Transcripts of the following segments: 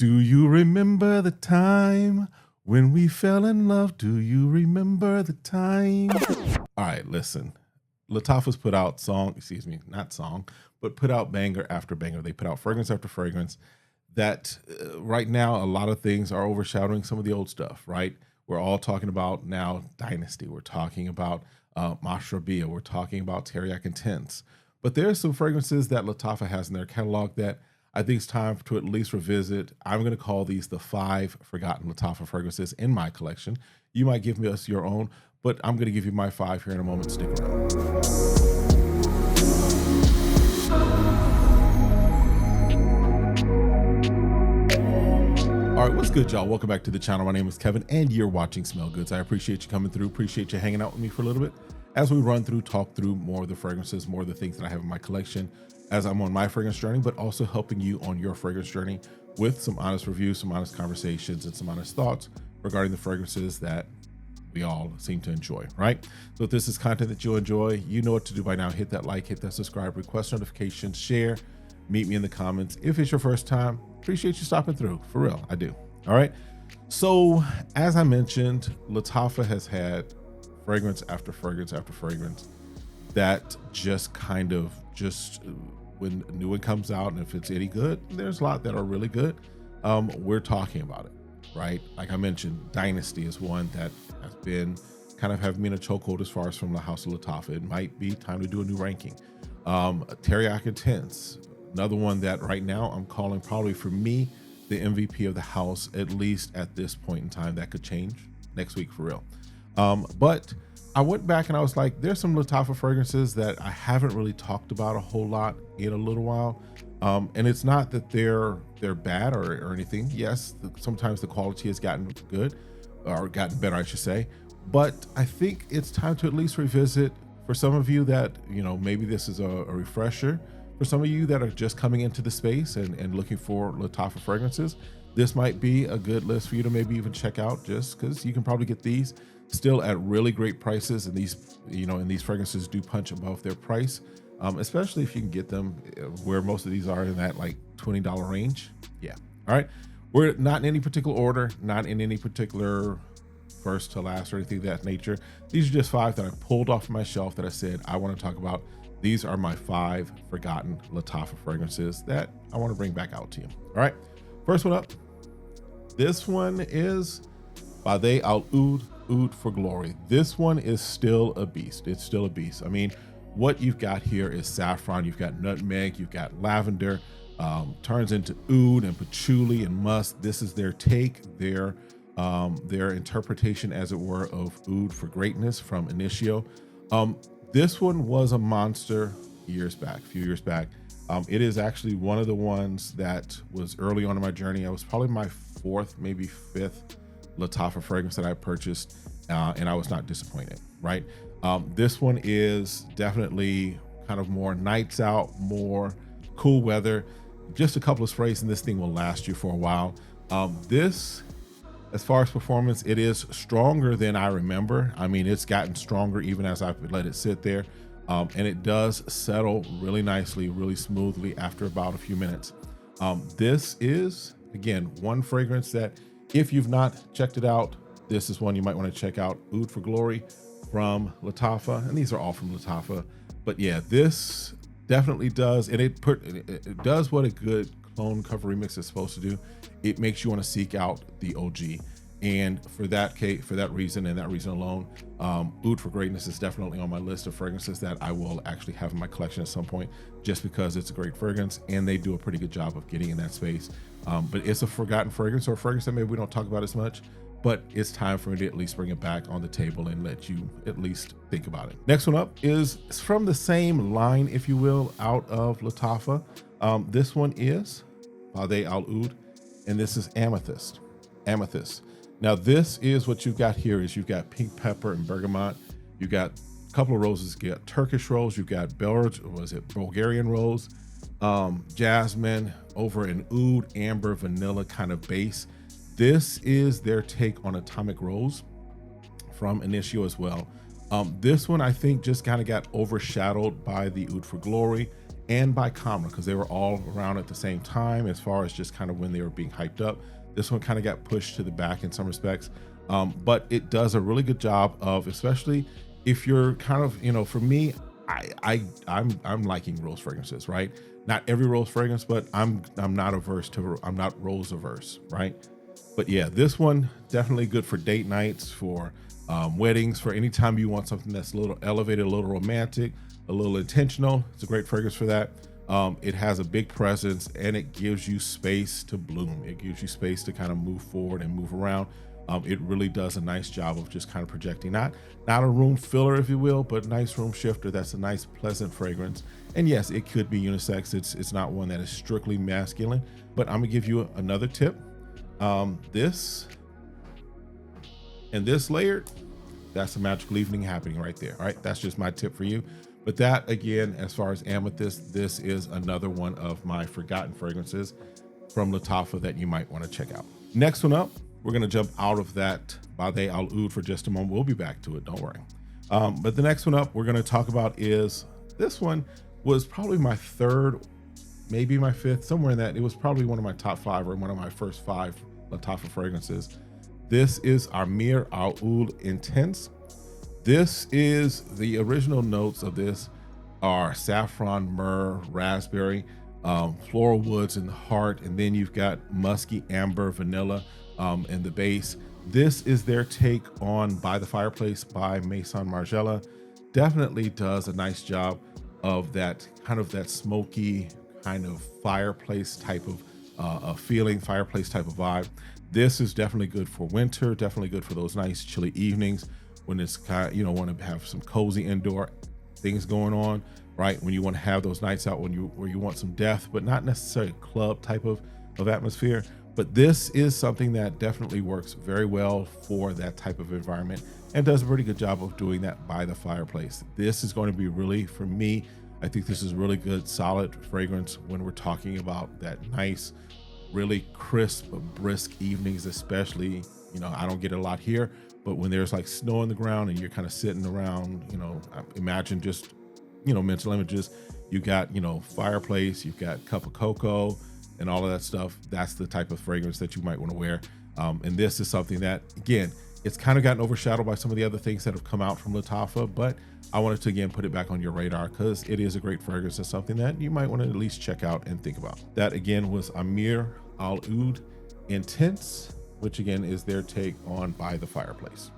Do you remember the time when we fell in love? Do you remember the time? All right, listen. Lattafa's put out put out banger after banger. They put out fragrance after fragrance that right now, a lot of things are overshadowing some of the old stuff, right? We're all talking about now Dynasty. We're talking about Mashrabia. We're talking about Teriyaki Intense. But there's some fragrances that Lattafa has in their catalog that I think it's time to at least revisit. I'm going to call these the 5 forgotten Lattafa fragrances in my collection. You might give us your own, but I'm going to give you my 5 here in a moment. Stick around. All right, what's good, y'all? Welcome back to the channel. My name is Kevin, and you're watching Smell Goods. I appreciate you coming through. Appreciate you hanging out with me for a little bit as we run through, talk through more of the fragrances, more of the things that I have in my collection as I'm on my fragrance journey, but also helping you on your fragrance journey with some honest reviews, some honest conversations, and some honest thoughts regarding the fragrances that we all seem to enjoy, right? So if this is content that you enjoy, you know what to do by now. Hit that like, hit that subscribe, request notifications, share, meet me in the comments. If it's your first time, appreciate you stopping through. For real, I do. All right. So as I mentioned, Lattafa has had fragrance after fragrance after fragrance that just kind of when a new one comes out, and if it's any good, there's a lot that are really good. We're talking about it, right? Like I mentioned, Dynasty is one that has been kind of having me in a chokehold as far as from the house of Lattafa. It might be time to do a new ranking. Teriyaki Intense, another one that right now I'm calling probably for me the MVP of the house, at least at this point in time. That could change next week for real. But I went back and I was like, there's some Lattafa fragrances that I haven't really talked about a whole lot in a little while. And it's not that they're bad or anything. Yes, sometimes the quality has gotten good or gotten better, I should say. But I think it's time to at least revisit for some of you that, you know, maybe this is a refresher. For some of you that are just coming into the space and looking for Lattafa fragrances, this might be a good list for you to maybe even check out, just because you can probably get these still at really great prices. And these, you know, and these fragrances do punch above their price, especially if you can get them where most of these are in that like $20 range. Yeah. All right. We're not in any particular order, not in any particular first to last or anything of that nature. These are just 5 that I pulled off my shelf that I said I want to talk about. These are my 5 forgotten Lattafa fragrances that I want to bring back out to you. All right. First one up. This one is Amir Al Oud for Glory. This one is still a beast. It's still a beast. I mean, what you've got here is saffron, you've got nutmeg, you've got lavender, turns into oud and patchouli and musk. This is their take, their interpretation, as it were, of Oud for Greatness from Initio. This one was a monster a few years back. It is actually one of the ones that was early on in my journey. I was probably my 4th, maybe 5th Lattafa fragrance that I purchased, and I was not disappointed, right? This one is definitely kind of more nights out, more cool weather, just a couple of sprays and this thing will last you for a while. This, as far as performance, it is stronger than I remember. I mean, it's gotten stronger even as I've let it sit there. And it does settle really nicely, really smoothly after about a few minutes. This is, again, one fragrance that if you've not checked it out, this is one you might want to check out. Oud for Glory from Lattafa, and these are all from Lattafa. But yeah, this definitely does, and it does what a good clone cover remix is supposed to do. It makes you want to seek out the OG. And for that reason and that reason alone, Oud for Greatness is definitely on my list of fragrances that I will actually have in my collection at some point, just because it's a great fragrance and they do a pretty good job of getting in that space. But it's a forgotten fragrance, or a fragrance that maybe we don't talk about as much, but it's time for me to at least bring it back on the table and let you at least think about it. Next one up is from the same line, if you will, out of Lattafa. This one is Amir Al Oud, and this is Amethyst. Now, this is what you've got here is you've got pink pepper and bergamot. You've got a couple of roses. You got Turkish rose. You've got Bulgarian rose, jasmine over an oud, amber, vanilla kind of base. This is their take on Atomic Rose from Initio as well. This one, I think, just kind of got overshadowed by the Oud for Glory and by Kamra, because they were all around at the same time as far as just kind of when they were being hyped up. This one kind of got pushed to the back in some respects, but it does a really good job of, especially if you're kind of, for me, I'm liking rose fragrances, right? Not every rose fragrance, but I'm not rose averse, right? But yeah, this one definitely good for date nights, for weddings, for any time you want something that's a little elevated, a little romantic, a little intentional. It's a great fragrance for that. It has a big presence, and it gives you space to bloom. It gives you space to kind of move forward and move around. It really does a nice job of just kind of projecting, not a room filler, if you will, but a nice room shifter. That's a nice, pleasant fragrance. And yes, it could be unisex. It's not one that is strictly masculine, but I'm gonna give you another tip. This and this layered, that's a magical evening happening right there. All right, that's just my tip for you. But that, again, as far as Amethyst, this is another one of my forgotten fragrances from Lattafa that you might want to check out. Next one up, we're going to jump out of that Bade Al Oud for just a moment. We'll be back to it, don't worry. But the next one up we're going to talk about is, this one was probably my third, maybe my fifth, somewhere in that. It was probably one of my top 5 or one of my first 5 Lattafa fragrances. This is Amir Al Oud Intense. This is, the original notes of this are saffron, myrrh, raspberry, floral woods in the heart, and then you've got musky amber, vanilla in the base. This is their take on By the Fireplace by Maison Margiela. Definitely does a nice job of that kind of that smoky kind of fireplace type of feeling, fireplace type of vibe. This is definitely good for winter, definitely good for those nice chilly evenings when it's kind of, want to have some cozy indoor things going on, right? When you want to have those nights out where you want some depth, but not necessarily a club type of atmosphere. But this is something that definitely works very well for that type of environment and does a pretty good job of doing that by the fireplace. This is going to be really, for me, I think this is really good, solid fragrance when we're talking about that nice, really crisp, brisk evenings, especially, I don't get a lot here, but when there's like snow on the ground and you're kind of sitting around, imagine just, mental images, you got, fireplace, you've got cup of cocoa and all of that stuff. That's the type of fragrance that you might want to wear. And this is something that, again, it's kind of gotten overshadowed by some of the other things that have come out from Lattafa, but I wanted to, again, put it back on your radar because it is a great fragrance and something that you might want to at least check out and think about. That, again, was Amir Al Oud Intense, which again is their take on By the Fireplace.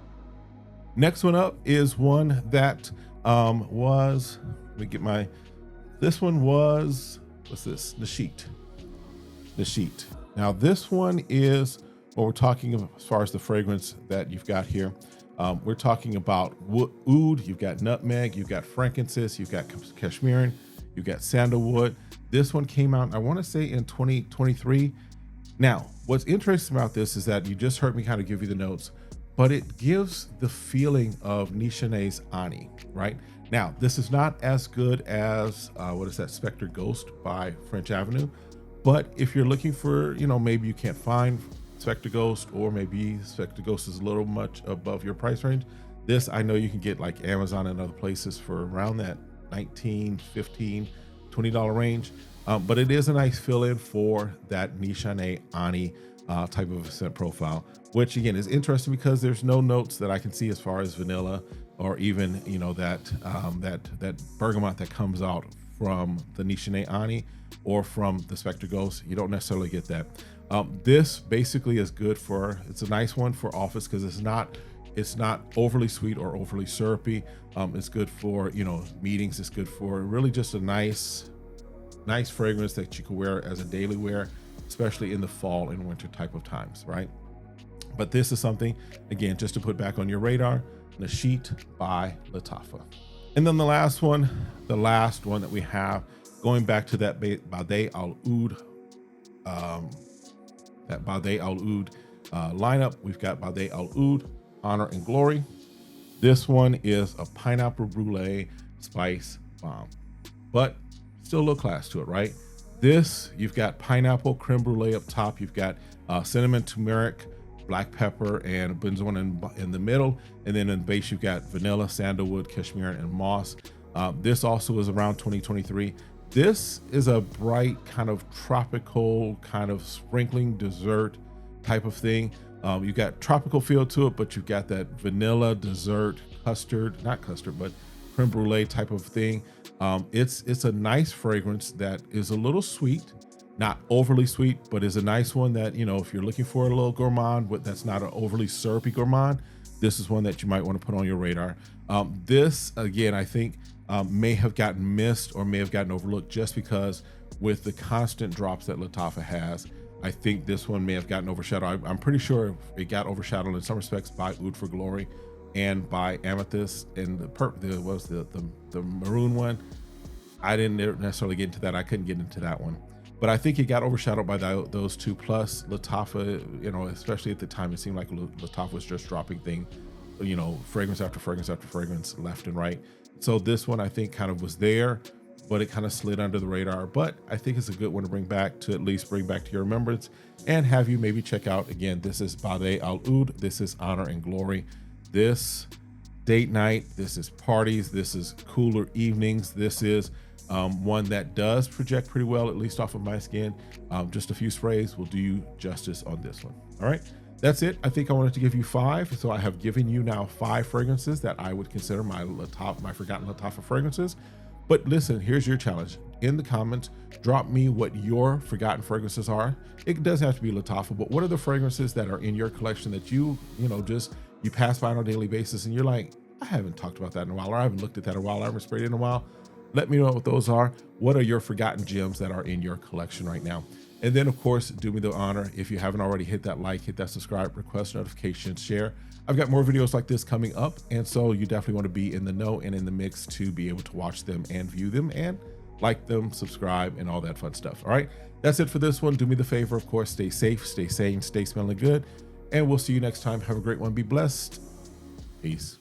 Next one up is one that was, let me get this one was, what's this? Nasheit. Now this one is what we're talking about as far as the fragrance that you've got here. We're talking about oud, you've got nutmeg, you've got frankincense, you've got cashmere, you've got sandalwood. This one came out, I want to say, in 2023. Now, what's interesting about this is that you just heard me kind of give you the notes, but it gives the feeling of Nashait's Ani, right? Now, this is not as good as, what is that, Spectre Ghost by French Avenue. But if you're looking for, maybe you can't find Spectre Ghost, or maybe Spectre Ghost is a little much above your price range, this I know you can get like Amazon and other places for around that $19, $15, $20 range. But it is a nice fill-in for that Nasheit Ani type of a scent profile, which again is interesting because there's no notes that I can see as far as vanilla or even that bergamot that comes out from the Nasheit Ani or from the Spectre Ghost. You don't necessarily get that. This basically is good for, it's a nice one for office because it's not overly sweet or overly syrupy. It's good for meetings. It's good for really just a nice fragrance that you can wear as a daily wear, especially in the fall and winter type of times, right? But this is something, again, just to put back on your radar, Nasheit by Lattafa. And then the last one that we have, going back to that Bade Al Oud, lineup, we've got Bade Al Oud, Honor and Glory. This one is a pineapple brulee spice bomb, but still a little class to it, right? This, you've got pineapple creme brulee up top. You've got cinnamon, turmeric, black pepper, and benzoin in the middle. And then in the base, you've got vanilla, sandalwood, cashmere, and moss. This also is around 2023. This is a bright kind of tropical kind of sprinkling dessert type of thing. You got tropical feel to it, but you've got that vanilla dessert custard, not custard, but creme brulee type of thing. It's a nice fragrance that is a little sweet, not overly sweet, but is a nice one that, you know, if you're looking for a little gourmand, but that's not an overly syrupy gourmand, this is one that you might want to put on your radar. This, again, I think may have gotten missed or may have gotten overlooked just because with the constant drops that Lattafa has, I think this one may have gotten overshadowed. I'm pretty sure it got overshadowed in some respects by Oud for Glory and by Amethyst, and the maroon one. I didn't necessarily get into that. I couldn't get into that one, but I think it got overshadowed by those two. Plus Lattafa, you know, especially at the time, it seemed like Lattafa was just dropping thing, you know, fragrance after fragrance after fragrance, left and right. So this one I think kind of was there, but it kind of slid under the radar. But I think it's a good one to bring back, to at least bring back to your remembrance and have you maybe check out. Again, this is Amir Al Oud. This is Honor and Glory. This date night, this is parties, this is cooler evenings. This is one that does project pretty well, at least off of my skin. Just a few sprays will do you justice on this one. All right, that's it. I think I wanted to give you 5. So I have given you now 5 fragrances that I would consider my forgotten Lattafa fragrances. But listen, here's your challenge. In the comments, drop me what your forgotten fragrances are. It doesn't have to be Lattafa, but what are the fragrances that are in your collection that you pass by on a daily basis and you're like, I haven't talked about that in a while, or I haven't looked at that in a while, I haven't sprayed it in a while. Let me know what those are. What are your forgotten gems that are in your collection right now? And then of course, do me the honor, if you haven't already, hit that like, hit that subscribe, request notifications, share. I've got more videos like this coming up, and so you definitely want to be in the know and in the mix to be able to watch them and view them and like them, subscribe, and all that fun stuff. All right, that's it for this one. Do me the favor, of course, stay safe, stay sane, stay smelling good, and we'll see you next time. Have a great one. Be blessed. Peace.